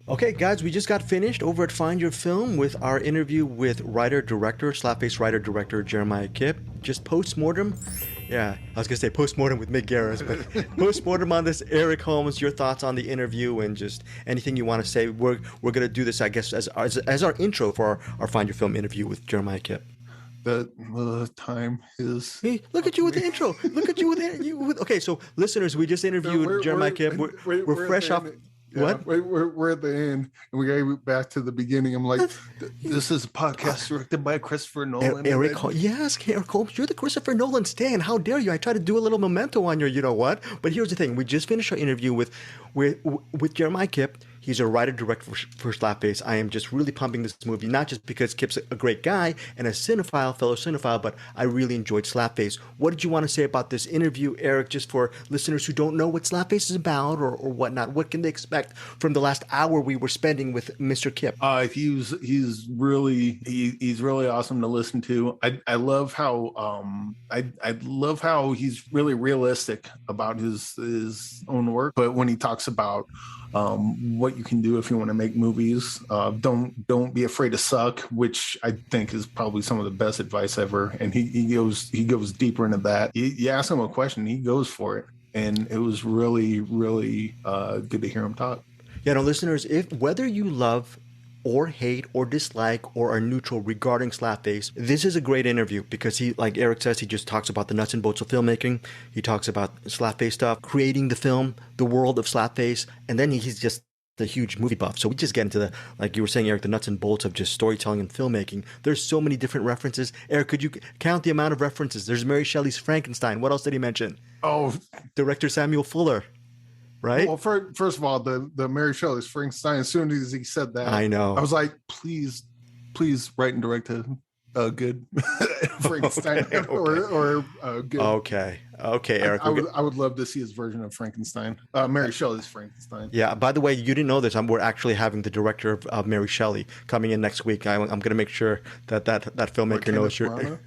Okay, guys, we just got finished over at Find Your Film with our interview with writer-director, Slapface writer-director Jeremiah Kipp. Just post-mortem. Yeah, I was going to say post-mortem with Mick Garris, but post-mortem on this. Eric Holmes, your thoughts on the interview and just anything you want to say. We're going to do this, I guess, as our intro for our Find Your Film interview with Jeremiah Kipp. The time is. Hey, look at you with the intro. Look at you with it. Okay, so listeners, we just interviewed Jeremiah Kipp. We're fresh off. Yeah, What? we're at the end, and we got back to the beginning. I'm like, this is a podcast directed by Christopher Nolan. Eric Holmes. Yes, Eric Holmes. You're the Christopher Nolan stan. How dare you? I tried to do a little memento on your, you know what? But here's the thing. We just finished our interview with Jeremiah Kipp. He's a writer-director for Slapface. I am just really pumping this movie, not just because Kip's a great guy and a fellow cinephile, but I really enjoyed Slapface. What did you want to say about this interview, Eric, just for listeners who don't know what Slapface is about or whatnot? What can they expect from the last hour we were spending with Mr. Kipp? He's really awesome to listen to. I love how I love how he's really realistic about his own work, but when he talks about what you can do if you want to make movies, don't be afraid to suck, which I think is probably some of the best advice ever. And he goes deeper into that. You ask him a question, he goes for it, and it was really good to hear him talk. Yeah, no, listeners, if whether you love or hate or dislike or are neutral regarding Slapface, this is a great interview because he, like Eric says, he just talks about the nuts and bolts of filmmaking. He talks about Slapface stuff, creating the film, the world of Slapface, and then he's just the huge movie buff. So we just get into the, like you were saying, Eric, the nuts and bolts of just storytelling and filmmaking. There's so many different references. Eric, could you count the amount of references? There's Mary Shelley's Frankenstein. What else did he mention? Oh, director Samuel Fuller. Right? Well, first of all, the Mary Shelley's Frankeinstein, as soon as he said that, I know. I was like, please write and direct a good Frankenstein or good. Okay, Eric. I would love to see his version of Frankenstein. Mary Shelley's Frankenstein. Yeah. By the way, you didn't know this. We're actually having the director of Mary Shelley coming in next week. I'm going to make sure that filmmaker knows your. No.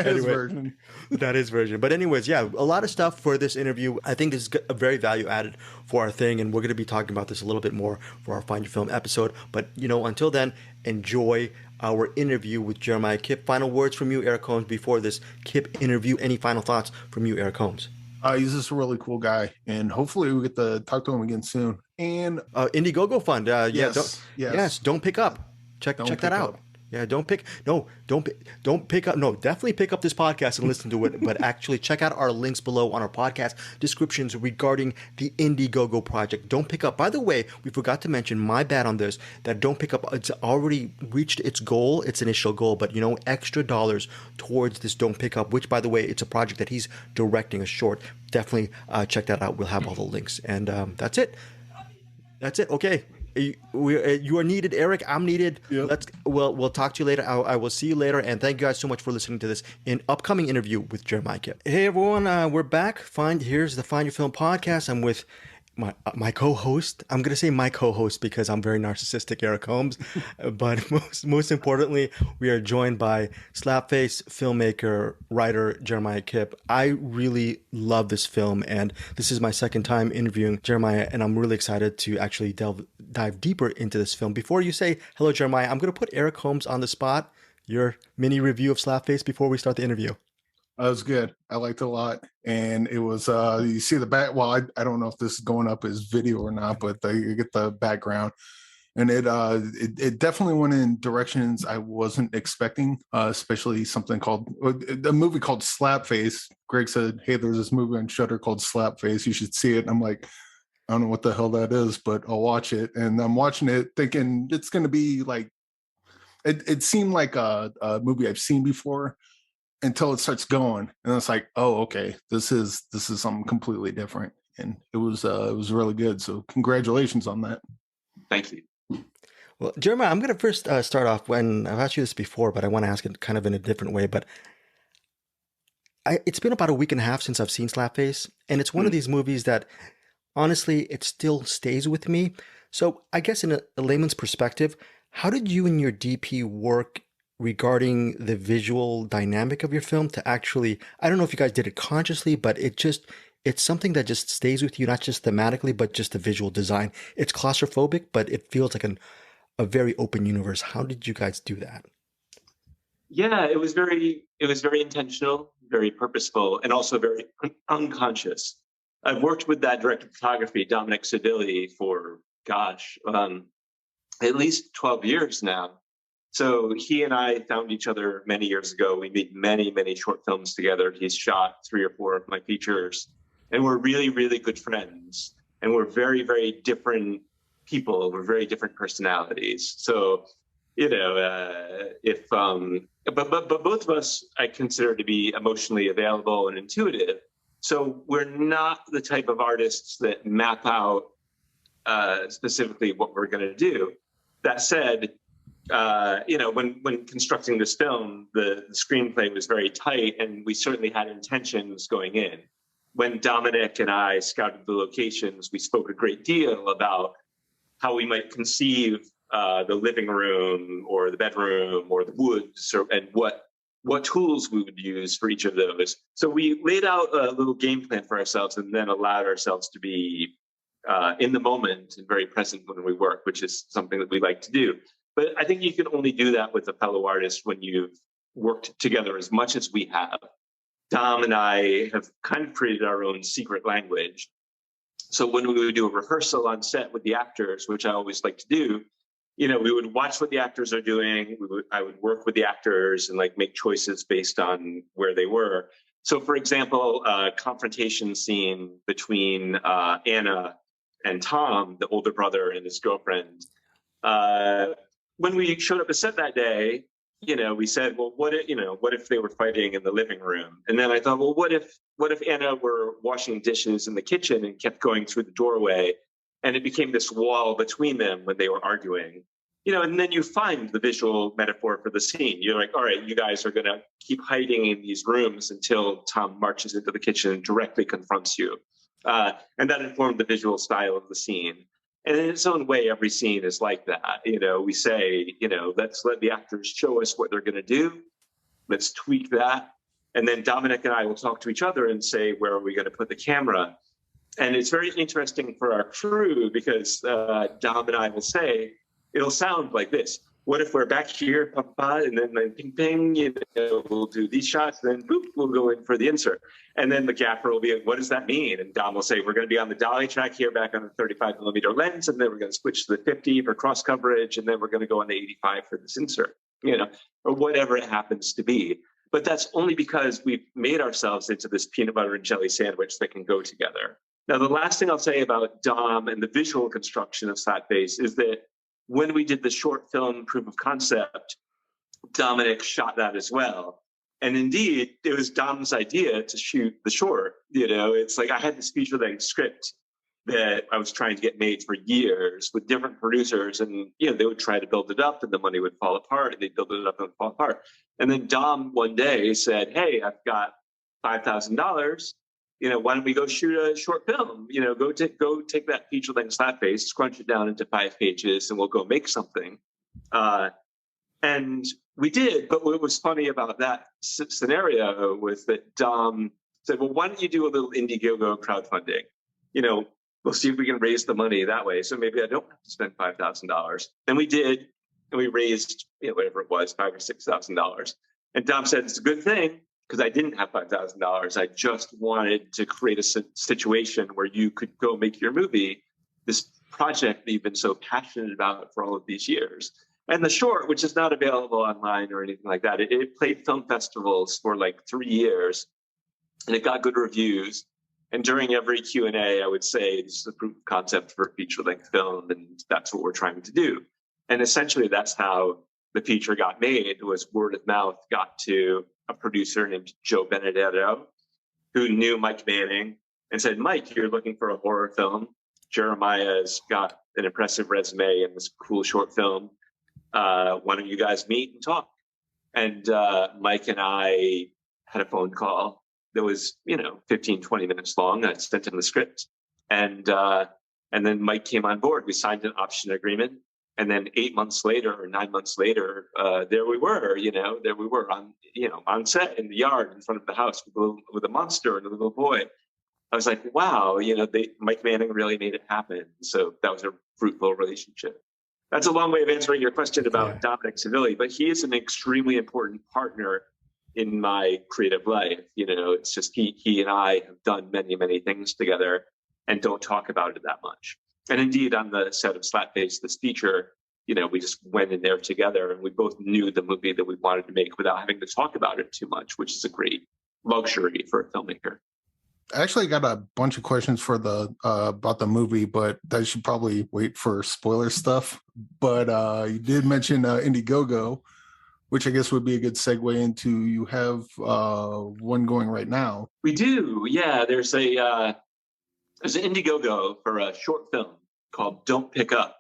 His version. That is version. But anyways, yeah, a lot of stuff for this interview. I think this is a very value added for our thing, and we're going to be talking about this a little bit more for our Find Your Film episode. But until then, enjoy our interview with Jeremiah Kipp. Final words from you, Eric Holmes, before this Kipp interview. Any final thoughts from you, Eric Holmes? He's just a really cool guy, and hopefully we get to talk to him again soon. And Indiegogo Fund. Yes. Don't pick up. Check that out. Yeah, don't pick up. No, definitely pick up this podcast and listen to it. But actually, check out our links below on our podcast descriptions regarding the Indiegogo project. Don't pick up. By the way, we forgot to mention, my bad on this, that Don't Pick Up, it's already reached its goal, its initial goal. But extra dollars towards this Don't Pick Up, which, by the way, it's a project that he's directing, a short. Definitely check that out. We'll have all the links. And that's it. Okay. You are needed, Eric. I'm needed. Yep. We'll talk to you later. I will see you later. And thank you guys so much for listening to this upcoming interview with Jeremiah Kipp. Hey everyone, we're back. Here's the Find Your Film podcast. I'm with my co-host. I'm gonna say my co-host because I'm very narcissistic, Eric Holmes. But most importantly, we are joined by Slapface filmmaker, writer Jeremiah Kipp. I really love this film, and this is my second time interviewing Jeremiah, and I'm really excited to actually dive deeper into this film. Before you say hello, Jeremiah, I'm gonna put Eric Holmes on the spot. Your mini review of Slapface before we start the interview. That was good. I liked it a lot. And it was, you see the back. Well, I don't know if this is going up as video or not, but you get the background. And it definitely went in directions I wasn't expecting, especially something called a movie called Slapface. Greg said, hey, there's this movie on Shudder called Slapface. You should see it. And I'm like, I don't know what the hell that is, but I'll watch it. And I'm watching it thinking it's going to be like, it seemed like a movie I've seen before, until it starts going, and it's like, oh, okay, this is something completely different, and it was really good. So congratulations on that. Thank you. Well, Jeremiah, I'm going to first start off. When I've asked you this before, but I want to ask it kind of in a different way. But it's been about a week and a half since I've seen Slapface, and it's one of these movies that, honestly, it still stays with me. So I guess in a layman's perspective, how did you and your DP work regarding the visual dynamic of your film to actually, I don't know if you guys did it consciously, but it it's something that just stays with you, not just thematically, but just the visual design. It's claustrophobic, but it feels like a very open universe. How did you guys do that? Yeah, it was very intentional, very purposeful, and also very unconscious. I've worked with that director of photography, Dominic Sedilli, for gosh, at least 12 years now. So he and I found each other many years ago. We made many, many short films together. He's shot 3 or 4 of my features, and we're really, really good friends. And we're very, very different people. We're very different personalities. So, you know, but both of us I consider to be emotionally available and intuitive. So we're not the type of artists that map out specifically what we're going to do. That said, you know, when constructing this film, the screenplay was very tight, and we certainly had intentions going in. When Dominic and I scouted the locations, we spoke a great deal about how we might conceive the living room or the bedroom or the woods, and what tools we would use for each of those. So we laid out a little game plan for ourselves, and then allowed ourselves to be in the moment and very present when we work, which is something that we like to do. But I think you can only do that with a fellow artist when you've worked together as much as we have. Dom and I have kind of created our own secret language. So when we would do a rehearsal on set with the actors, which I always like to do, you know, we would watch what the actors are doing. I would work with the actors and like make choices based on where they were. So, for example, a confrontation scene between Anna and Tom, the older brother, and his girlfriend. When we showed up to set that day, you know, we said, well, what if they were fighting in the living room? And then I thought, well, what if Anna were washing dishes in the kitchen and kept going through the doorway, and it became this wall between them when they were arguing? You know, and then you find the visual metaphor for the scene. You're like, all right, you guys are going to keep hiding in these rooms until Tom marches into the kitchen and directly confronts you. And that informed the visual style of the scene. And in its own way, every scene is like that. You know, we say, you know, let's let the actors show us what they're going to do. Let's tweak that. And then Dominic and I will talk to each other and say, where are we going to put the camera? And it's very interesting for our crew because Dom and I will say, it'll sound like this. What if we're back here, papa, and then ping, ping, you know, we'll do these shots, and then boop, we'll go in for the insert. And then the gaffer will be like, what does that mean? And Dom will say, we're going to be on the dolly track here back on the 35 millimeter lens, and then we're going to switch to the 50 for cross coverage, and then we're going to go on the 85 for this insert, you know, or whatever it happens to be. But that's only because we've made ourselves into this peanut butter and jelly sandwich that can go together. Now, the last thing I'll say about Dom and the visual construction of Slapface is that when we did the short film proof of concept, Dominic shot that as well. And indeed, it was Dom's idea to shoot the short. You know, it's like I had this feature-length script that I was trying to get made for years with different producers. And, you know, they would try to build it up and the money would fall apart. And they'd build it up and it would fall apart. And then Dom one day said, hey, I've got $5,000. You know, why don't we go shoot a short film? You know, go take that feature-length Slapface, scrunch it down into 5 pages, and we'll go make something. And we did. But what was funny about that scenario was that Dom said, well, why don't you do a little Indiegogo crowdfunding? You know, we'll see if we can raise the money that way. So maybe I don't have to spend $5,000. And we did. And we raised, you know, whatever it was, $5,000 or $6,000. And Dom said, it's a good thing, because I didn't have $5,000. I just wanted to create a situation where you could go make your movie, this project that you've been so passionate about for all of these years. And the short, which is not available online or anything like that, it played film festivals for like 3 years, and it got good reviews. And during every Q&A, I would say, this is a proof of concept for a feature-length film, and that's what we're trying to do. And essentially, that's how the feature got made, was word of mouth got to a producer named Joe Benedetto, who knew Mike Manning and said, Mike, you're looking for a horror film. Jeremiah's got an impressive resume and this cool short film. Why don't you guys meet and talk? And Mike and I had a phone call that was, 15, 20 minutes long. I sent him the script. And then Mike came on board. We signed an option agreement. And then 8 months later or 9 months later, there we were, on set in the yard in front of the house with a monster and a little boy. I was like, wow, Mike Manning really made it happen. So that was a fruitful relationship. That's a long way of answering your question about Dominic Savili, but he is an extremely important partner in my creative life. It's just he and I have done many, many things together and don't talk about it that much. And indeed, on the set of Slapface, this feature, we just went in there together and we both knew the movie that we wanted to make without having to talk about it too much, which is a great luxury for a filmmaker. I actually got a bunch of questions for about the movie, but I should probably wait for spoiler stuff. But you did mention Indiegogo, which I guess would be a good segue into, you have one going right now. We do, yeah. There's an Indiegogo for a short film called Don't Pick Up.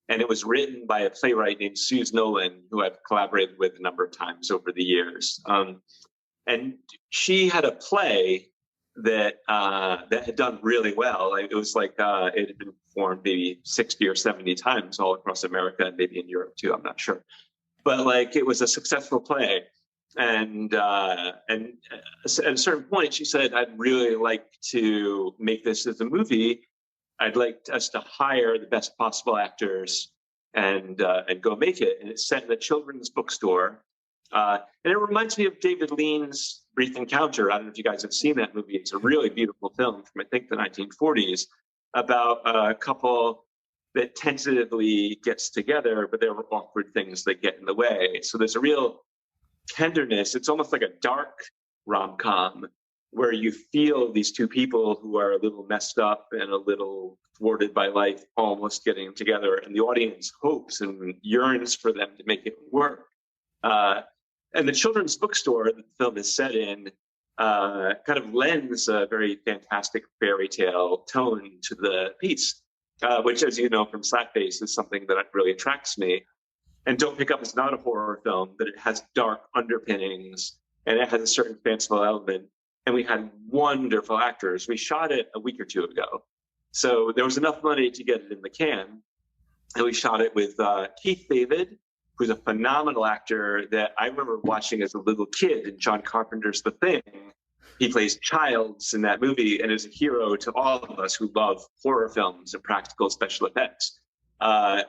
And it was written by a playwright named Suze Nolan, who I've collaborated with a number of times over the years. And she had a play that had done really well. It was like it had been performed maybe 60 or 70 times all across America and maybe in Europe too. I'm not sure, but it was a successful play. And at a certain point, she said, "I'd really like to make this as a movie. I'd like us to hire the best possible actors and go make it." And it's set in a children's bookstore. And it reminds me of David Lean's Brief Encounter. I don't know if you guys have seen that movie. It's a really beautiful film from, I think, the 1940s about a couple that tentatively gets together, but there are awkward things that get in the way. So there's a real tenderness. It's almost like a dark rom-com where you feel these two people who are a little messed up and a little thwarted by life almost getting together, and the audience hopes and yearns for them to make it work. And the children's bookstore that the film is set in kind of lends a very fantastic fairy tale tone to the piece, which, as you know from Slapface, is something that really attracts me. And Don't Pick Up is not a horror film, but it has dark underpinnings and it has a certain fanciful element. And we had wonderful actors. We shot it a week or two ago. So there was enough money to get it in the can. And we shot it with Keith David, who's a phenomenal actor that I remember watching as a little kid in John Carpenter's The Thing. He plays Childs in that movie and is a hero to all of us who love horror films and practical special effects.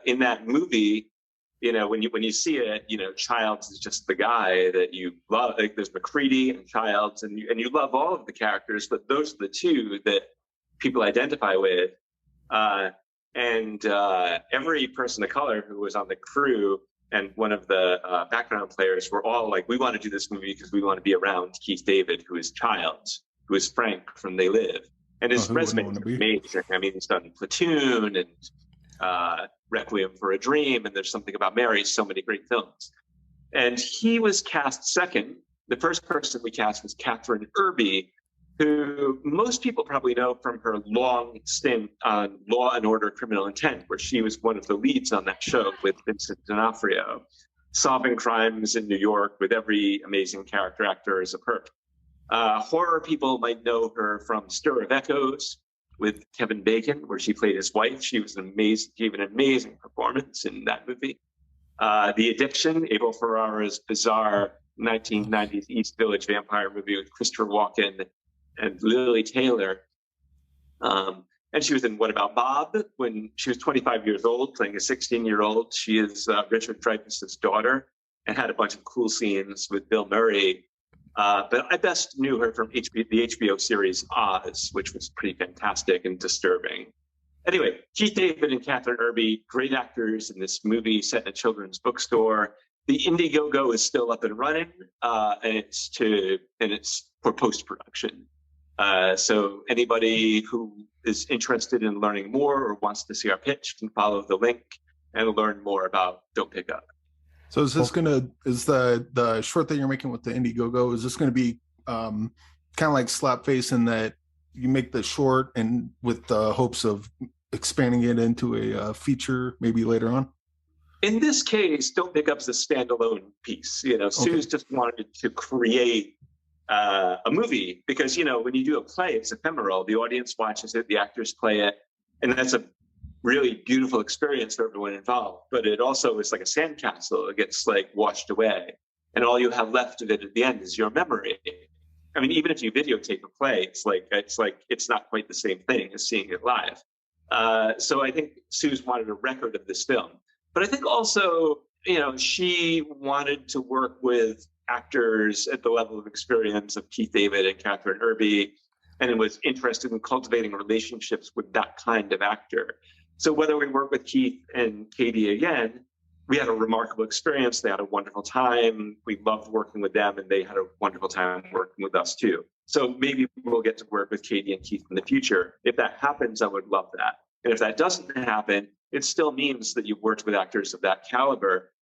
In that movie, when you see it, Childs is just the guy that you love. Like there's McCready and Childs, and you love all of the characters, but those are the two that people identify with. And every person of color who was on the crew and one of the background players were all like, we want to do this movie because we want to be around Keith David, who is Childs, who is Frank from They Live. And his resume is amazing. I mean, he's done Platoon and Requiem for a Dream, and There's Something About Mary, so many great films. And he was cast second. The first person we cast was Catherine Irby, who most people probably know from her long stint on Law and Order: Criminal Intent, where she was one of the leads on that show with Vincent D'Onofrio, solving crimes in New York with every amazing character actor as a perk. Horror people might know her from Stir of Echoes with Kevin Bacon, where she played his wife. She was gave an amazing performance in that movie. The Addiction, Abel Ferrara's bizarre 1990s East Village vampire movie with Christopher Walken and Lily Taylor. And she was in What About Bob when she was 25 years old, playing a 16-year-old. She is Richard Dreyfuss's daughter and had a bunch of cool scenes with Bill Murray. But I best knew her from the HBO series Oz, which was pretty fantastic and disturbing. Anyway, Keith David and Catherine Irby, great actors in this movie set in a children's bookstore. The Indiegogo is still up and running, and it's for post-production. So anybody who is interested in learning more or wants to see our pitch can follow the link and learn more about Don't Pick Up. So is this is the short that you're making with the Indiegogo, is this gonna be kind of like Slapface in that you make the short and with the hopes of expanding it into a feature maybe later on? In this case, Don't Pick Up's a standalone piece. Suze just wanted to create a movie because, when you do a play, it's ephemeral. The audience watches it, the actors play it, and that's a really beautiful experience for everyone involved. But it also is like a sandcastle. It gets washed away, and all you have left of it at the end is your memory. I mean, even if you videotape a play, it's not quite the same thing as seeing it live. So I think Suze wanted a record of this film, but I think also, she wanted to work with actors at the level of experience of Keith David and Catherine Irby, and was interested in cultivating relationships with that kind of actor. So whether we work with Keith and Katie again, we had a remarkable experience. They had a wonderful time. We loved working with them, and they had a wonderful time working with us too. So maybe we'll get to work with Katie and Keith in the future. If that happens, I would love that. And if that doesn't happen, it still means that you've worked with actors of that caliber.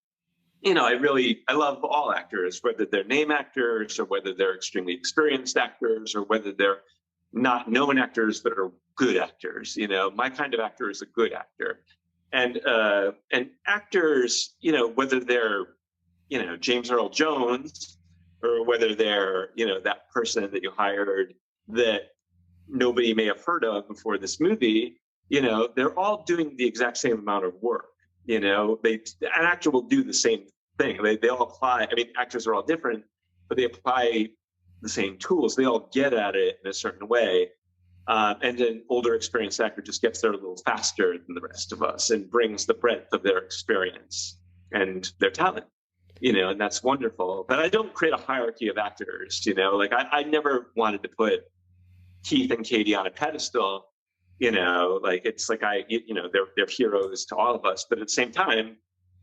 I love all actors, whether they're name actors or whether they're extremely experienced actors or whether they're not known actors that are good actors. My kind of actor is a good actor. And actors, whether they're, James Earl Jones, or whether they're, that person that you hired that nobody may have heard of before this movie, they're all doing the exact same amount of work. An actor will do the same thing. They all apply. I mean, actors are all different, but they apply the same tools. They all get at it in a certain way. And an older experienced actor just gets there a little faster than the rest of us and brings the breadth of their experience and their talent, and that's wonderful. But I don't create a hierarchy of actors, I never wanted to put Keith and Katie on a pedestal, it's like they're heroes to all of us, but at the same time,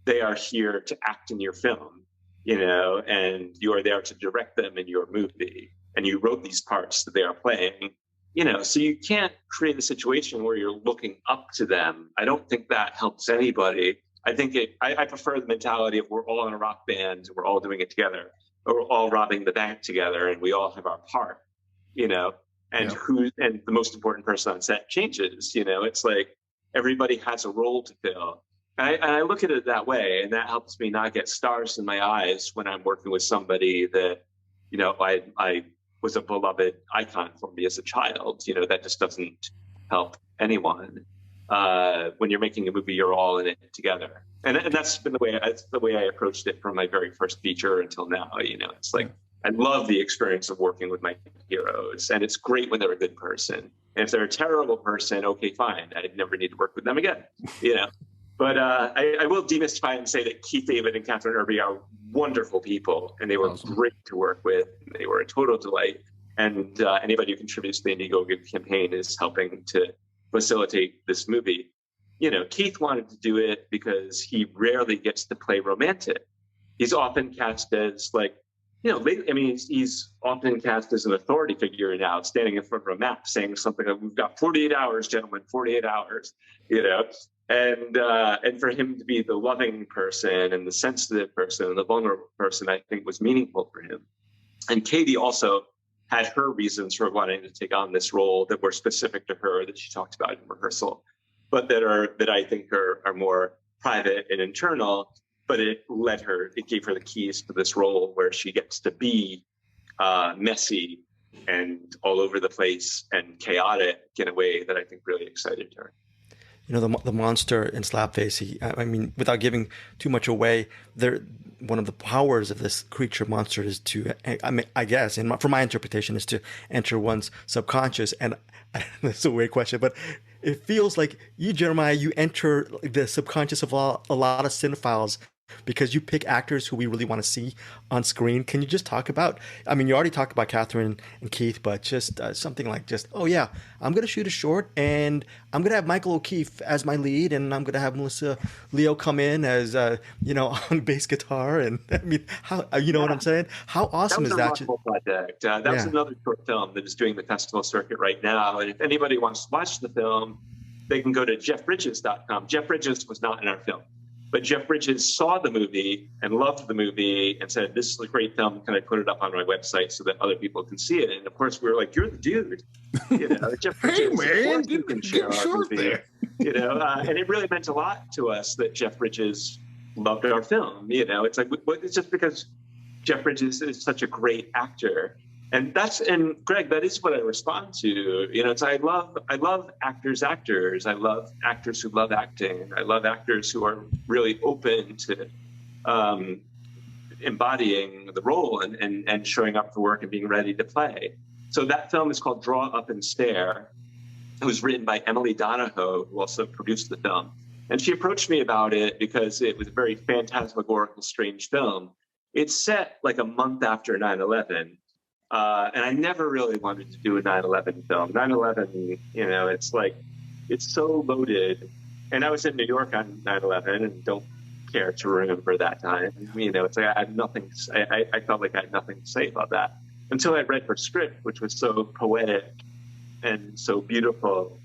they are here to act in your film, and you are there to direct them in your movie, and you wrote these parts that they are playing. So you can't create a situation where you're looking up to them. I don't think that helps anybody. I think I prefer the mentality of we're all in a rock band, and we're all doing it together, or we're all robbing the bank together, and we all have our part, and the most important person on set changes. It's like everybody has a role to fill. And I look at it that way, and that helps me not get stars in my eyes when I'm working with somebody that, I was a beloved icon for me as a child. That just doesn't help anyone. When you're making a movie, you're all in it together. And that's been the way I approached it from my very first feature until now. It's like, I love the experience of working with my heroes, and it's great when they're a good person. And if they're a terrible person, okay, fine. I never need to work with them again, But I will demystify and say that Keith David and Catherine Irby are wonderful people, and they were great to work with. They were a total delight. And anybody who contributes to the Indiegogo campaign is helping to facilitate this movie. Keith wanted to do it because he rarely gets to play romantic. He's often cast as he's often cast as an authority figure now, standing in front of a map saying something like, "We've got 48 hours, gentlemen, 48 hours," And for him to be the loving person and the sensitive person and the vulnerable person, I think was meaningful for him. And Katie also had her reasons for wanting to take on this role that were specific to her that she talked about in rehearsal, but that I think are more private and internal. But it gave her the keys to this role where she gets to be messy and all over the place and chaotic in a way that I think really excited her. The monster in Slapface, without giving too much away, one of the powers of this creature monster is to, I guess, from my interpretation, is to enter one's subconscious. And that's a weird question, but it feels like you, Jeremiah, you enter the subconscious of a lot of cinephiles, because you pick actors who we really want to see on screen. Can you just talk about, you already talked about Catherine and Keith, but just something like I'm going to shoot a short, and I'm going to have Michael O'Keefe as my lead, and I'm going to have Melissa Leo come in as, on bass guitar. And how, what I'm saying? How awesome is that? That was a project. That's another short film that is doing the festival circuit right now. And if anybody wants to watch the film, they can go to jeffbridges.com. Jeff Bridges was not in our film. But Jeff Bridges saw the movie and loved the movie and said, "This is a great film. Can I put it up on my website so that other people can see it?" And of course, we were like, "You're the dude." Jeff Bridges, hey man, you can share our movie there. And it really meant a lot to us that Jeff Bridges loved our film. It's like, it's just because Jeff Bridges is such a great actor. And Greg, that is what I respond to. I love actors. I love actors who love acting. I love actors who are really open to embodying the role and showing up for work and being ready to play. So that film is called Draw Up and Stare. It was written by Emily Donahoe, who also produced the film. And she approached me about it because it was a very phantasmagorical, strange film. It's set like a month after 9/11. And I never really wanted to do a 9/11 film. 9/11, you know, it's so loaded. And I was in New York on 9/11 and don't care to remember that time. You know, it's like I had nothing. I felt like I had nothing to say about that until I read her script, which was so poetic and so beautiful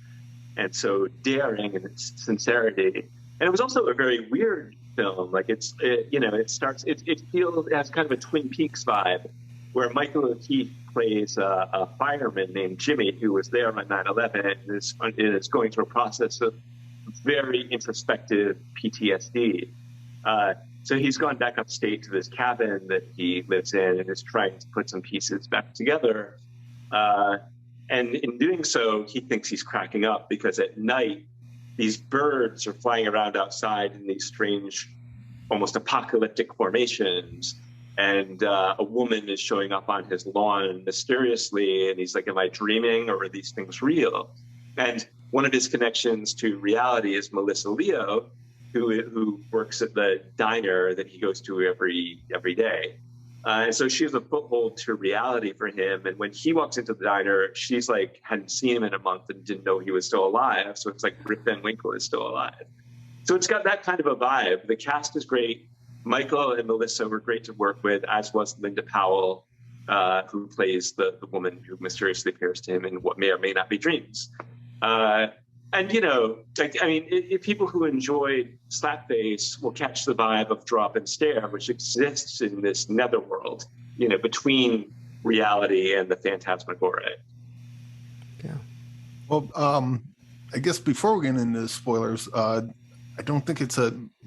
and so daring in its sincerity. And it was also a very weird film. Like it has kind of a Twin Peaks vibe, where Michael O'Keefe plays a fireman named Jimmy who was there on 9/11 and is going through a process of very introspective PTSD. So he's gone back upstate to this cabin that he lives in and is trying to put some pieces back together. And in doing so, he thinks he's cracking up because at night, these birds are flying around outside in these strange, almost apocalyptic formations. And a woman is showing up on his lawn mysteriously. And he's like, am I dreaming or are these things real? And one of his connections to reality is Melissa Leo, who works at the diner that he goes to every day. And so she has a foothold to reality for him. And when he walks into the diner, she's like, hadn't seen him in a month and didn't know he was still alive. So it's like Rip Van Winkle is still alive. So it's got that kind of a vibe. The cast is great. Michael and Melissa were great to work with, as was Linda Powell, who plays the woman who mysteriously appears to him in what may or may not be dreams. And, you know, if people who enjoyed Slapface will catch the vibe of Draw Up and Stare, which exists in this netherworld, you know, between reality and the phantasmagoric. Yeah. Well, I guess before we get into the spoilers, I don't think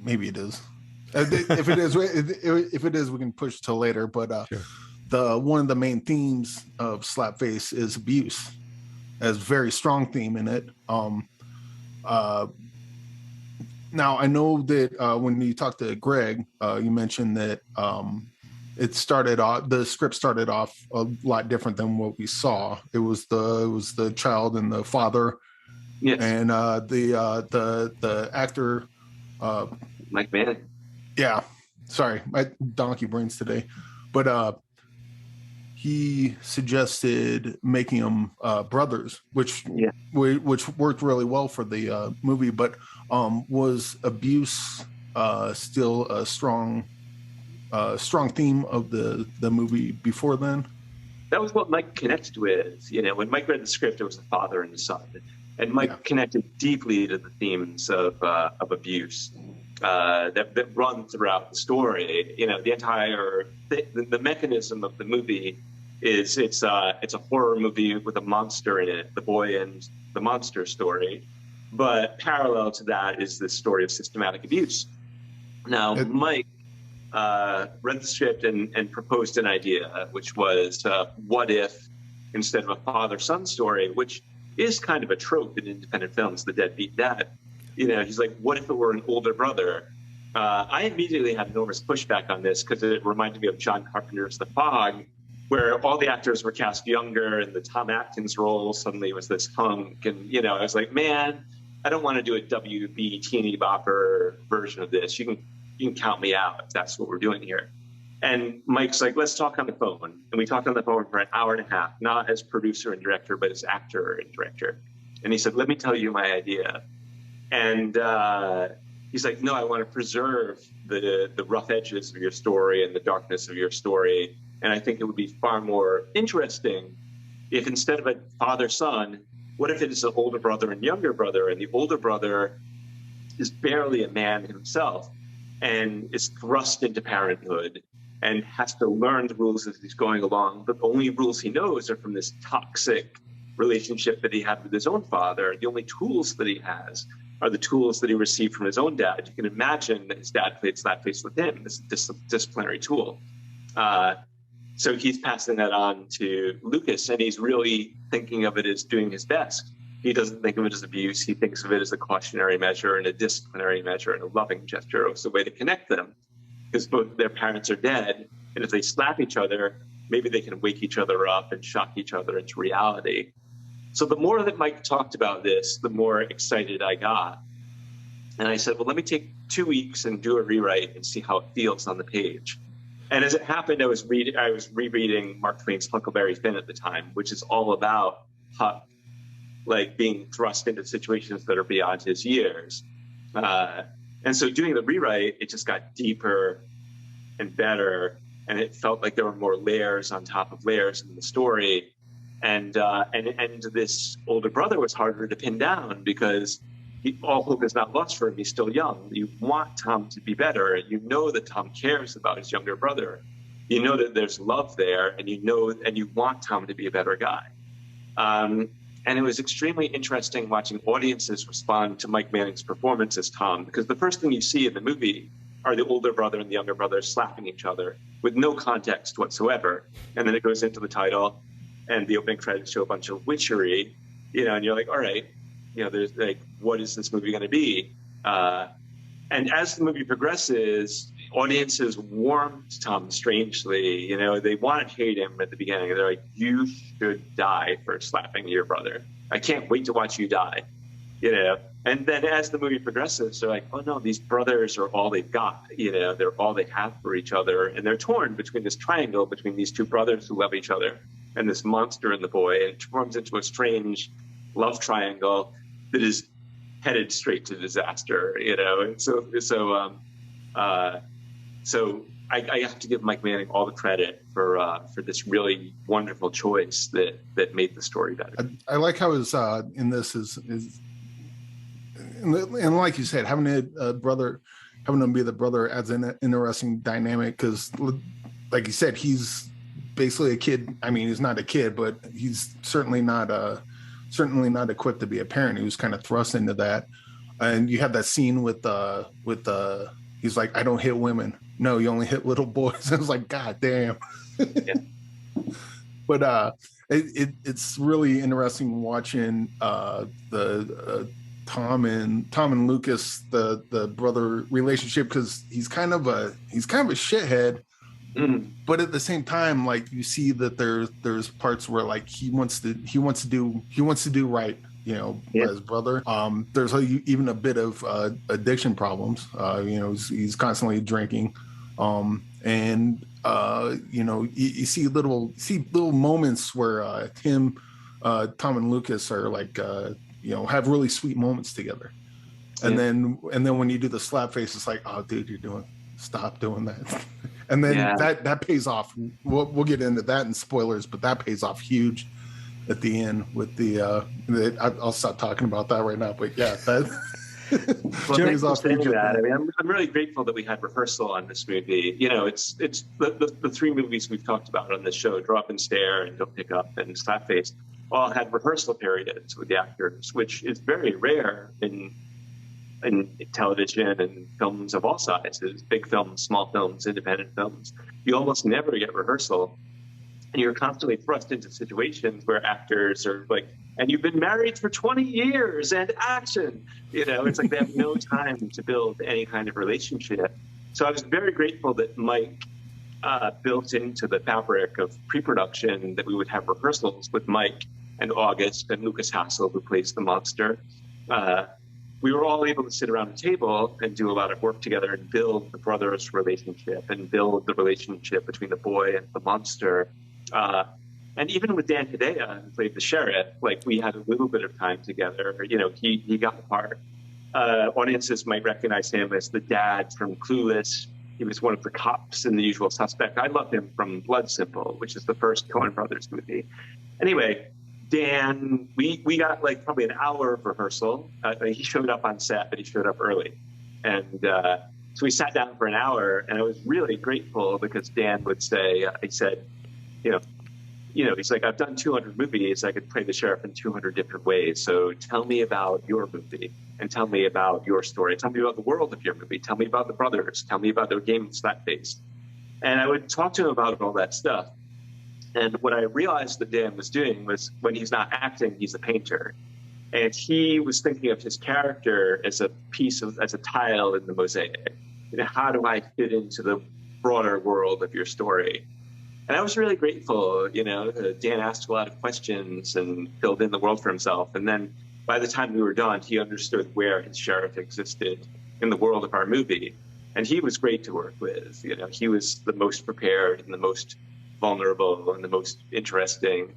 maybe it is. If it is, we can push till later. But sure. One of the main themes of Slapface is abuse, as a very strong theme in it. Now I know that when you talked to Greg, you mentioned that the script started off a lot different than what we saw. It was the child and the father, yes. And the actor, Mike Manning. Yeah, sorry, my donkey brains today, but he suggested making them brothers, which worked really well for the movie. But was abuse still a strong theme of the movie before then? That was what Mike connected with. You know, when Mike read the script, it was the father and the son, and Mike connected deeply to the themes of abuse that run throughout the story. You know, the entire the mechanism of the movie is it's a horror movie with a monster in it, the boy and the monster story. But parallel to that is this story of systematic abuse. Now, Mike read the script and proposed an idea, which was what if, instead of a father-son story, which is kind of a trope in independent films, the deadbeat dad, you know, he's like, what if it were an older brother? I immediately had enormous pushback on this because it reminded me of John Carpenter's The Fog, where all the actors were cast younger and the Tom Atkins role suddenly was this hunk. And, you know, I was like, man, I don't want to do a WB teeny bopper version of this. You can count me out if that's what we're doing here. And Mike's like, let's talk on the phone. And we talked on the phone for an hour and a half, not as producer and director, but as actor and director. And he said, let me tell you my idea. And he's like, no, I want to preserve the rough edges of your story and the darkness of your story. And I think it would be far more interesting if instead of a father-son, what if it is an older brother and younger brother, and the older brother is barely a man himself and is thrust into parenthood and has to learn the rules as he's going along, but the only rules he knows are from this toxic relationship that he had with his own father. The only tools that he has are the tools that he received from his own dad. You can imagine that his dad played Slapface with him, this disciplinary tool. So he's passing that on to Lucas, and he's really thinking of it as doing his best. He doesn't think of it as abuse. He thinks of it as a cautionary measure and a disciplinary measure and a loving gesture as a way to connect them. because both their parents are dead. And if they slap each other, maybe they can wake each other up and shock each other into reality. So the more that Mike talked about this, the more excited I got. And I said, well, let me take 2 weeks and do a rewrite and see how it feels on the page. And as it happened, I was rereading Mark Twain's Huckleberry Finn at the time, which is all about Huck, like being thrust into situations that are beyond his years. And so doing the rewrite, it just got deeper and better. And it felt like there were more layers on top of layers in the story. And this older brother was harder to pin down because all hope is not lost for him. He's still young. You want Tom to be better. You know that Tom cares about his younger brother. You know that there's love there, and you want Tom to be a better guy. And it was extremely interesting watching audiences respond to Mike Manning's performance as Tom, because the first thing you see in the movie are the older brother and the younger brother slapping each other with no context whatsoever. And then it goes into the title, and the opening credits show a bunch of witchery, and you're like, all right, there's like, what is this movie going to be? And as the movie progresses, audiences warm to Tom strangely. They want to hate him at the beginning. They're like, you should die for slapping your brother. I can't wait to watch you die. And then as the movie progresses, they're like, oh no, these brothers are all they've got. They're all they have for each other. And they're torn between this triangle between these two brothers who love each other and this monster in the boy. And it forms into a strange love triangle that is headed straight to disaster, And so I have to give Mike Manning all the credit for this really wonderful choice that made the story better. I like how his in this is and like you said, having him be the brother adds an interesting dynamic, because like you said, he's basically a kid. I mean, he's not a kid, but he's certainly not equipped to be a parent. He was kind of thrust into that. And you have that scene with he's like, I don't hit women. No, you only hit little boys. I was like, God damn. Yeah. But it's really interesting watching the Tom and Lucas, the brother relationship, because he's kind of a shithead. Mm. But at the same time, like, you see that there's parts where, like, he wants to do right, yeah. His brother. There's even a bit of addiction problems. He's constantly drinking, and you see little moments where Tom and Lucas are like have really sweet moments together, and then when you do the slap face, it's like, oh dude, stop doing that. And then that pays off. We'll get into that in spoilers, but that pays off huge at the end with I'll stop talking about that right now. But yeah, that pays off huge. I mean, I'm really grateful that we had rehearsal on this movie. It's the three movies we've talked about on this show, Drop and Stare and Don't Pick Up and Slapface, all had rehearsal periods with the actors, which is very rare in television and films of all sizes, big films, small films, independent films. You almost never get rehearsal. And you're constantly thrust into situations where actors are like, and you've been married for 20 years and action. It's like they have no time to build any kind of relationship. So I was very grateful that Mike built into the fabric of pre-production that we would have rehearsals with Mike and August and Lucas Hassel, who plays the monster. We were all able to sit around a table and do a lot of work together and build the brothers' relationship and build the relationship between the boy and the monster. And even with Dan Hedaya, who played the sheriff, like, we had a little bit of time together. He got the part. Audiences might recognize him as the dad from Clueless. He was one of the cops in The Usual Suspect. I love him from Blood Simple, which is the first Coen Brothers movie. Anyway, Dan, we got like probably an hour of rehearsal. He showed up on set, but he showed up early. And so we sat down for an hour, and I was really grateful because Dan would say, he said, he's like, I've done 200 movies. I could play the sheriff in 200 different ways. So tell me about your movie and tell me about your story. Tell me about the world of your movie. Tell me about the brothers. Tell me about their game of Slapface. And I would talk to him about all that stuff. And what I realized that Dan was doing was, when he's not acting, he's a painter. And he was thinking of his character as a tile in the mosaic. how do I fit into the broader world of your story? And I was really grateful. Dan asked a lot of questions and filled in the world for himself. And then by the time we were done, he understood where his sheriff existed in the world of our movie. And he was great to work with. He was the most prepared and the most vulnerable and the most interesting.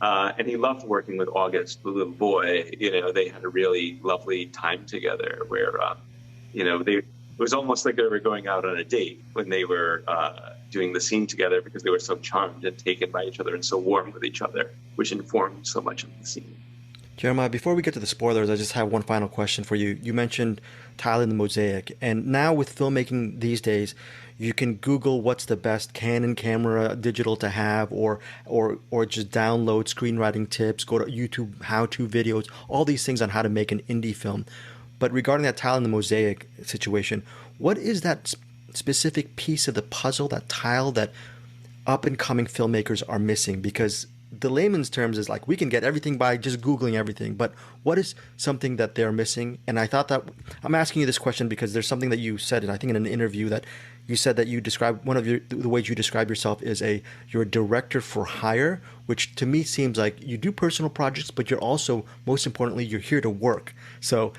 And he loved working with August, the little boy. They had a really lovely time together where, it was almost like they were going out on a date when they were doing the scene together, because they were so charmed and taken by each other and so warm with each other, which informed so much of the scene. Jeremiah, before we get to the spoilers, I just have one final question for you. You mentioned tiling the mosaic, and now with filmmaking these days, you can Google what's the best Canon camera digital to have, or just download screenwriting tips, go to YouTube how-to videos, all these things on how to make an indie film. But regarding that tile in the mosaic situation, what is that specific piece of the puzzle, that tile that up-and-coming filmmakers are missing? Because the layman's terms is like, we can get everything by just Googling everything, but what is something that they're missing? And I thought that, I'm asking you this question because there's something that you said, and I think in an interview, that you said that you describe, one of the ways you describe yourself is you're a director for hire, which to me seems like you do personal projects, but you're also, most importantly, you're here to work. So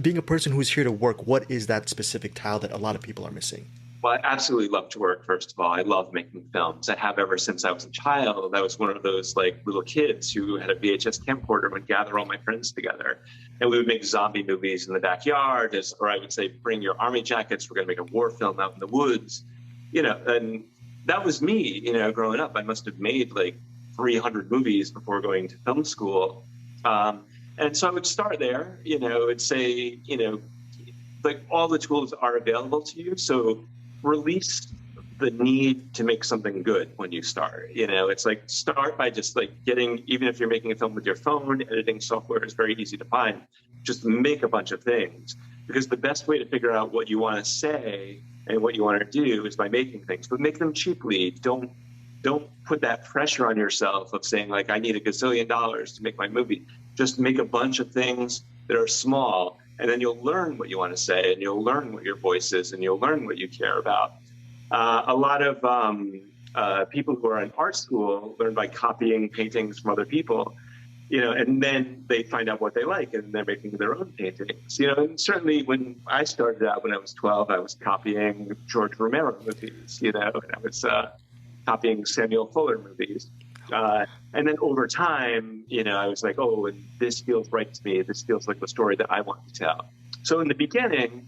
being a person who's here to work, what is that specific tile that a lot of people are missing? Well, I absolutely love to work, first of all. I love making films. I have ever since I was a child. I was one of those little kids who had a VHS camcorder and would gather all my friends together. And we would make zombie movies in the backyard, or I would say, bring your army jackets. We're going to make a war film out in the woods. And that was me, growing up. I must have made 300 movies before going to film school. And so I would start there, and say, all the tools are available to you. So release the need to make something good when you start. It's start by just getting, even if you're making a film with your phone, editing software is very easy to find. Just make a bunch of things, because the best way to figure out what you want to say and what you want to do is by making things, but make them cheaply. Don't put that pressure on yourself of saying I need $1 gazillion to make my movie. Just make a bunch of things that are small, and then you'll learn what you want to say, and you'll learn what your voice is, and you'll learn what you care about. A lot of people who are in art school learn by copying paintings from other people, and then they find out what they like, and they're making their own paintings. And certainly when I started out when I was 12, I was copying George Romero movies, and I was copying Samuel Fuller movies. And then over time, I was like, oh, and this feels right to me. This feels like the story that I want to tell. So in the beginning,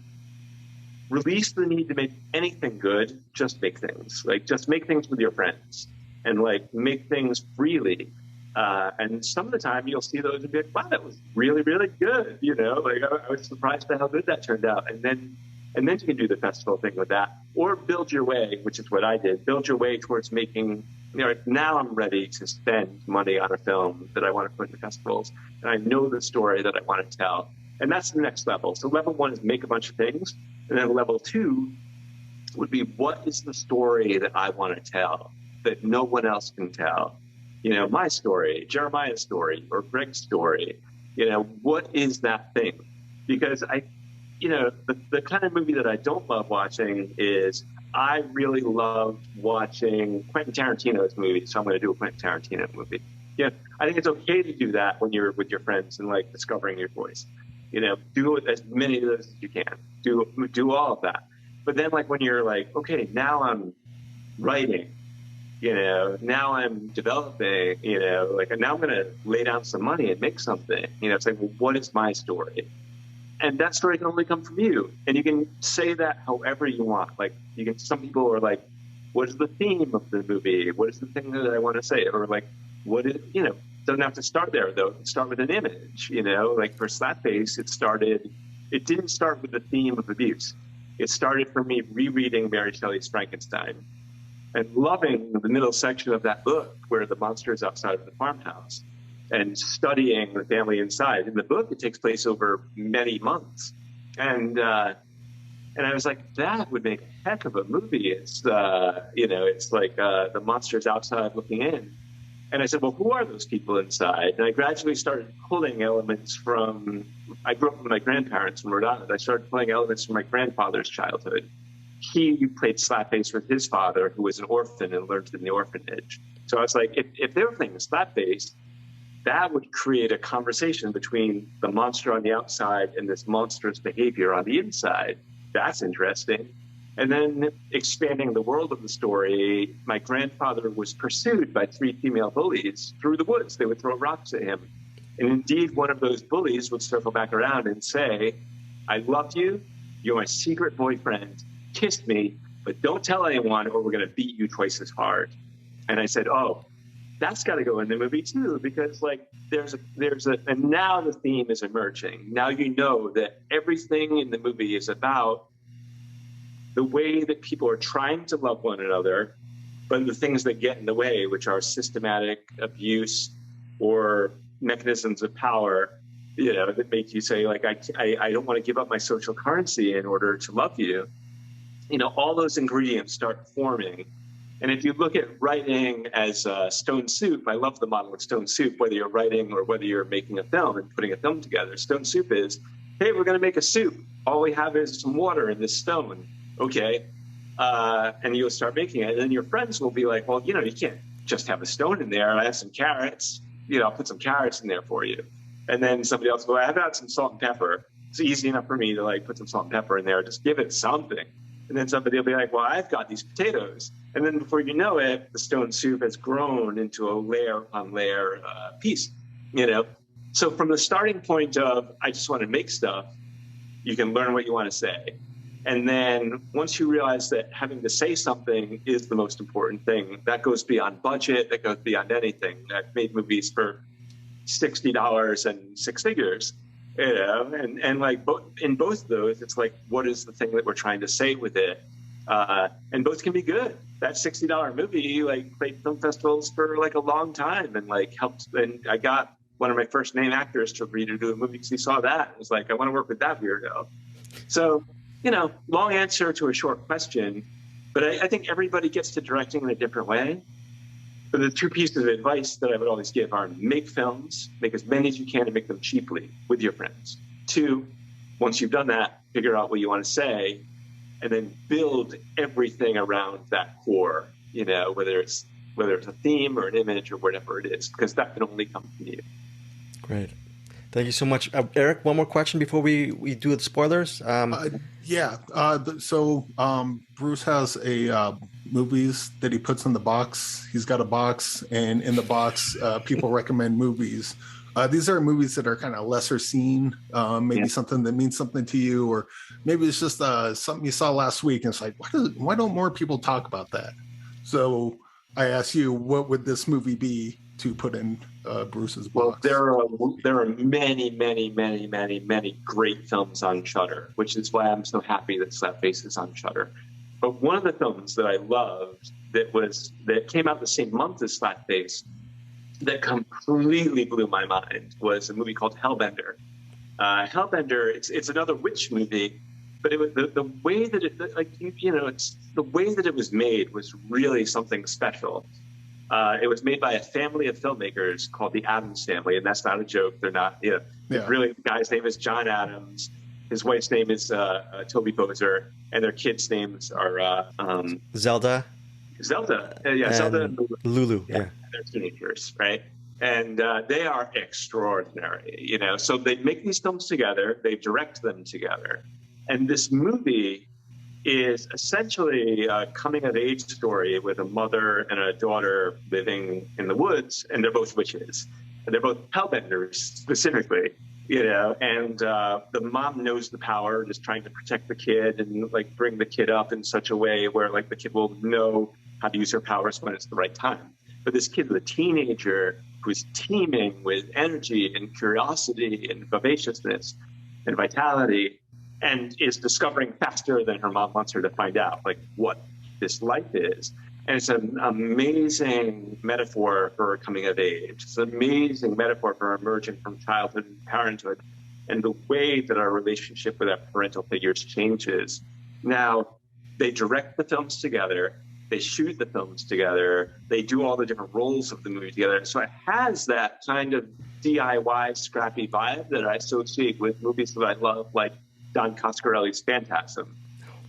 release the need to make anything good. Just make things. Just make things with your friends, and make things freely. And some of the time you'll see those and be like, wow, that was really, really good. I was surprised by how good that turned out. And then you can do the festival thing with that, or build your way, which is what I did. Build your way towards making, now I'm ready to spend money on a film that I want to put in festivals, and I know the story that I want to tell. And that's the next level. So level 1 is make a bunch of things. And then level 2 would be, what is the story that I want to tell that no one else can tell? My story, Jeremiah's story, or Greg's story. What is that thing? Because the kind of movie that I don't love watching is, I really loved watching Quentin Tarantino's movies, so I'm going to do a Quentin Tarantino movie. I think it's okay to do that when you're with your friends and discovering your voice. Do as many of those as you can. Do all of that. But then when you're okay, now I'm writing. Now I'm developing. And now I'm going to lay down some money and make something. It's well, what is my story? And that story can only come from you. And you can say that however you want. Some people are what is the theme of the movie? What is the thing that I want to say? Or what is, doesn't have to start there though. It can start with an image, for Slapface, it didn't start with the theme of abuse. It started for me rereading Mary Shelley's Frankenstein and loving the middle section of that book where the monster is outside of the farmhouse, and studying the family inside. In the book, it takes place over many months. And I was like, that would make a heck of a movie. It's, the monster's outside looking in. And I said, well, who are those people inside? And I gradually started pulling elements from, I grew up with my grandparents in Rhode Island. I started pulling elements from my grandfather's childhood he played Slapface with his father, who was an orphan and learned in the orphanage. So I was like, if they were playing Slapface, that would create a conversation between the monster on the outside and this monstrous behavior on the inside. That's interesting. And then expanding the world of the story, my grandfather was pursued by 3 female bullies through the woods. They would throw rocks at him. And indeed, one of those bullies would circle back around and say, I love you. You're my secret boyfriend. Kiss me, but don't tell anyone or we're going to beat you twice as hard. And I said, oh, that's got to go in the movie too, because like and now the theme is emerging. Now you know that everything in the movie is about the way that people are trying to love one another, but the things that get in the way, which are systematic abuse or mechanisms of power, you know, that make you say like, I don't want to give up my social currency in order to love you. You know, all those ingredients start forming. And if you look at writing as Stone Soup, I love the model of Stone Soup, whether you're writing or whether you're making a film and putting a film together. Stone Soup is, hey, we're going to make a soup. All we have is some water and this stone. Okay. And you'll start making it. And then your friends will be like, well, you know, you can't just have a stone in there. I have some carrots. You know, I'll put some carrots in there for you. And then somebody else will go, I've got some salt and pepper. It's easy enough for me to like put some salt and pepper in there. Just give it something. And then somebody will be like, well, I've got these potatoes. And then before you know it, the stone soup has grown into a layer on layer piece, you know? So from the starting point of, I just want to make stuff, you can learn what you want to say. And then once you realize that having to say something is the most important thing, that goes beyond budget, that goes beyond anything. I've made movies for $60 and 6 figures. You know, and like in both of those, it's like, what is the thing that we're trying to say with it? And both can be good. That $60 movie like played film festivals for like a long time and like helped. And I got one of my first name actors to agree to do a movie because he saw that. It was like, I want to work with that weirdo. So, you know, long answer to a short question, but I think everybody gets to directing in a different way. But the 2 pieces of advice that I would always give are make films, make as many as you can and make them cheaply with your friends. 2, once you've done that, figure out what you want to say and then build everything around that core, you know, whether it's a theme or an image or whatever it is, because that can only come from you. Great. Thank you so much. Eric, one more question before we do the spoilers. So Bruce has a movies that he puts in the box. He's got a box, and in the box, people recommend movies. These are movies that are kind of lesser seen, maybe something that means something to you, or maybe it's just something you saw last week, and it's like, why don't more people talk about that? So I ask you, what would this movie be to put in Bruce's box? Well, there are many great films on Shudder, which is why I'm so happy that Slapface is on Shudder. But one of the films that I loved that came out the same month as Slapface that completely blew my mind was a movie called Hellbender. Hellbender, it's another witch movie, but it was the way that it, like, you know, it's the way that it was made was really something special. It was made by a family of filmmakers called the Addams family, and that's not a joke. They're not, you know, really, the guy's name is John Adams. His wife's name is Toby Poser, and their kids' names are Zelda. Zelda and Lulu. Yeah. They're teenagers, right? And they are extraordinary, you know. So they make these films together, they direct them together, and this movie is essentially a coming-of-age story with a mother and a daughter living in the woods, and they're both witches. And they're both hellbenders, specifically, you know, and the mom knows the power, just trying to protect the kid and, like, bring the kid up in such a way where, like, the kid will know how to use her powers when it's the right time. But this kid is a teenager who's teeming with energy and curiosity and vivaciousness and vitality, and is discovering faster than her mom wants her to find out, like, what this life is. And it's an amazing metaphor for coming of age. It's an amazing metaphor for emerging from childhood and parenthood and the way that our relationship with our parental figures changes. Now, they direct the films together. They shoot the films together. They do all the different roles of the movie together. So it has that kind of DIY, scrappy vibe that I associate with movies that I love, like Don Coscarelli's Phantasm.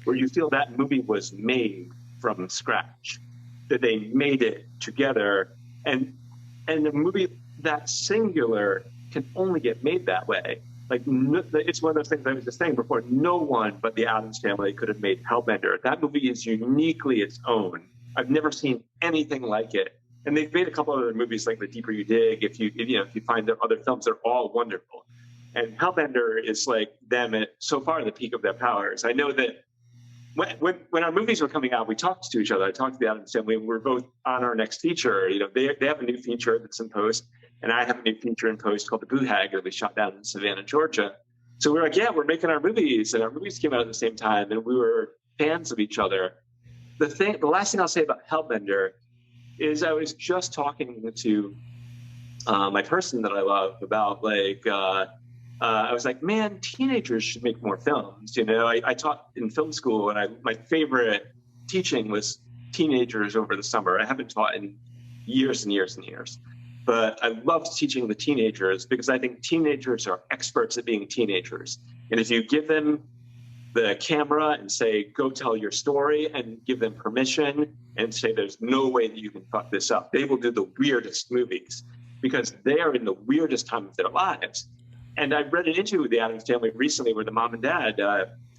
where you feel that movie was made from scratch, that they made it together, and a movie that singular can only get made that way. Like, it's one of those things I was just saying before. No one but the Addams Family could have made Hellbender. That movie is uniquely its own. I've never seen anything like it. And they've made a couple other movies like The Deeper You Dig. If you find their other films, they're all wonderful. And Hellbender is like them at so far the peak of their powers. I know that when our movies were coming out, we talked to each other. I talked to the Addams Family, and we're both on our next feature. They have a new feature that's in post, and I have a new feature in post called The Boo Hag that we shot down in Savannah, Georgia. So we're like, yeah, we're making our movies, and our movies came out at the same time, and we were fans of each other. The last thing I'll say about Hellbender is I was just talking to my person that I love about I was like, man, teenagers should make more films. I taught in film school, and my favorite teaching was teenagers over the summer. I haven't taught in years and years and years, but I loved teaching the teenagers because I think teenagers are experts at being teenagers. And if you give them the camera and say, go tell your story, and give them permission and say, there's no way that you can fuck this up, they will do the weirdest movies because they are in the weirdest time of their lives. And I read an interview with the Addams Family recently where the mom and dad,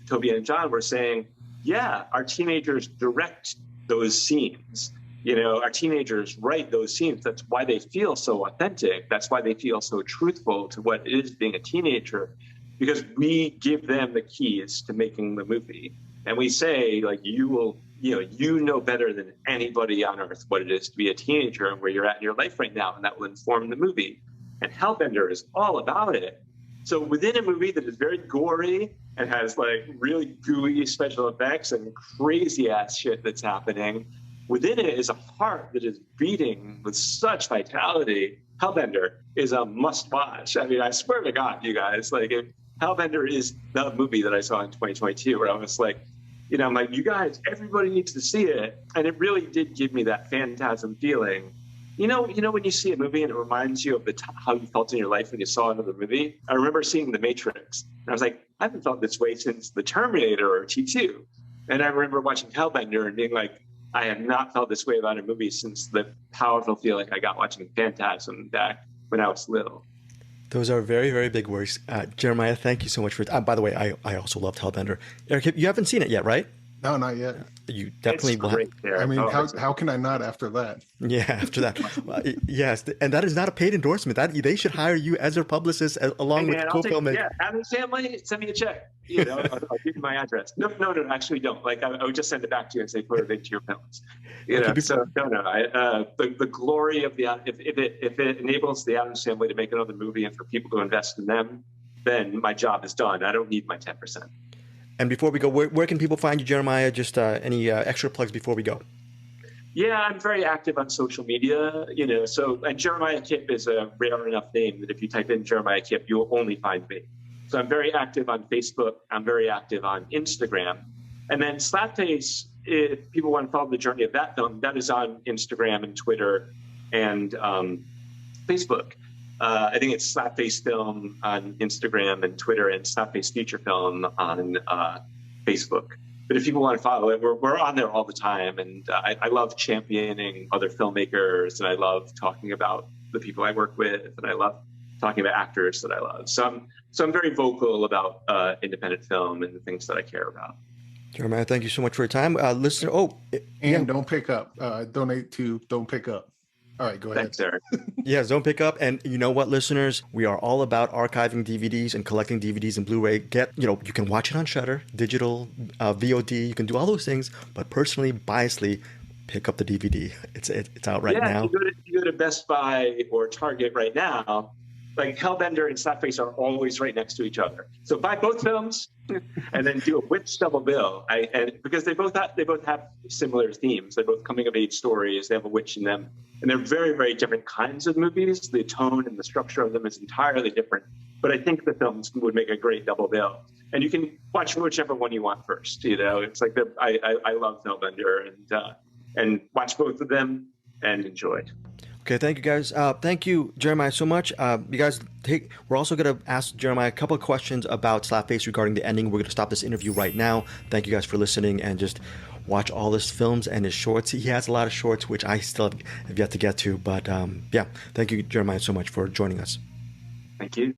Toby and John, were saying, yeah, our teenagers direct those scenes. Our teenagers write those scenes. That's why they feel so authentic. That's why they feel so truthful to what it is being a teenager, because we give them the keys to making the movie. And we say, like, you know better than anybody on earth what it is to be a teenager and where you're at in your life right now, and that will inform the movie. And Hellbender is all about it. So within a movie that is very gory and has like really gooey special effects and crazy ass shit that's happening, within it is a heart that is beating with such vitality. Hellbender is a must watch. I mean, I swear to God, you guys, Hellbender is the movie that I saw in 2022 where I was like, I'm like, you guys, everybody needs to see it. And it really did give me that phantasm feeling. When you see a movie and it reminds you of how you felt in your life when you saw another movie. I remember seeing The Matrix, and I was like, I haven't felt this way since The Terminator or T2. And I remember watching Hellbender and being like, I have not felt this way about a movie since the powerful feeling I got watching Phantasm back when I was little. Those are very, very big words. Jeremiah, thank you so much for it. By the way, I also loved Hellbender. Eric, you haven't seen it yet, right? No, not yet. You definitely will. I mean, how can I not after that? Yeah, after that. Yes, and that is not a paid endorsement. They should hire you as their publicist along with co-filming. Yeah, Addams Family, send me a check. I'll give you my address. No, actually don't. I would just send it back to you and say, put it into your films. So no. The glory of if it enables the Addams Family to make another movie and for people to invest in them, then my job is done. I don't need my 10%. And before we go, where can people find you, Jeremiah? Just any extra plugs before we go? Yeah, I'm very active on social media, and Jeremiah Kipp is a rare enough name that if you type in Jeremiah Kipp, you'll only find me. So I'm very active on Facebook. I'm very active on Instagram. And then Slapface, if people want to follow the journey of that film, that is on Instagram and Twitter and Facebook. I think it's Slapface Film on Instagram and Twitter, and Slapface Feature Film on Facebook. But if people want to follow it, we're on there all the time. And I love championing other filmmakers, and I love talking about the people I work with, and I love talking about actors that I love. So I'm very vocal about independent film and the things that I care about. Jeremiah, thank you so much for your time. Listener, Don't Pick Up. Donate to Don't Pick Up. All right, go ahead. Thanks, Eric. Yes, Don't Pick Up. And you know what, listeners? We are all about archiving DVDs and collecting DVDs and Blu-ray. You can watch it on Shudder, digital, VOD. You can do all those things. But personally, biasly, pick up the DVD. It's out right now. You go to Best Buy or Target right now. Like Hellbender and Slapface are always right next to each other. So buy both films and then do a witch double bill. Because they both have similar themes. They're both coming of age stories. They have a witch in them, and they're very, very different kinds of movies. The tone and the structure of them is entirely different. But I think the films would make a great double bill. And you can watch whichever one you want first. It's like I love Hellbender and watch both of them and enjoy. Okay, thank you guys. Thank you, Jeremiah, so much. You guys, we're also going to ask Jeremiah a couple of questions about Slapface regarding the ending. We're going to stop this interview right now. Thank you guys for listening, and just watch all his films and his shorts. He has a lot of shorts, which I still have yet to get to. But yeah, thank you, Jeremiah, so much for joining us. Thank you.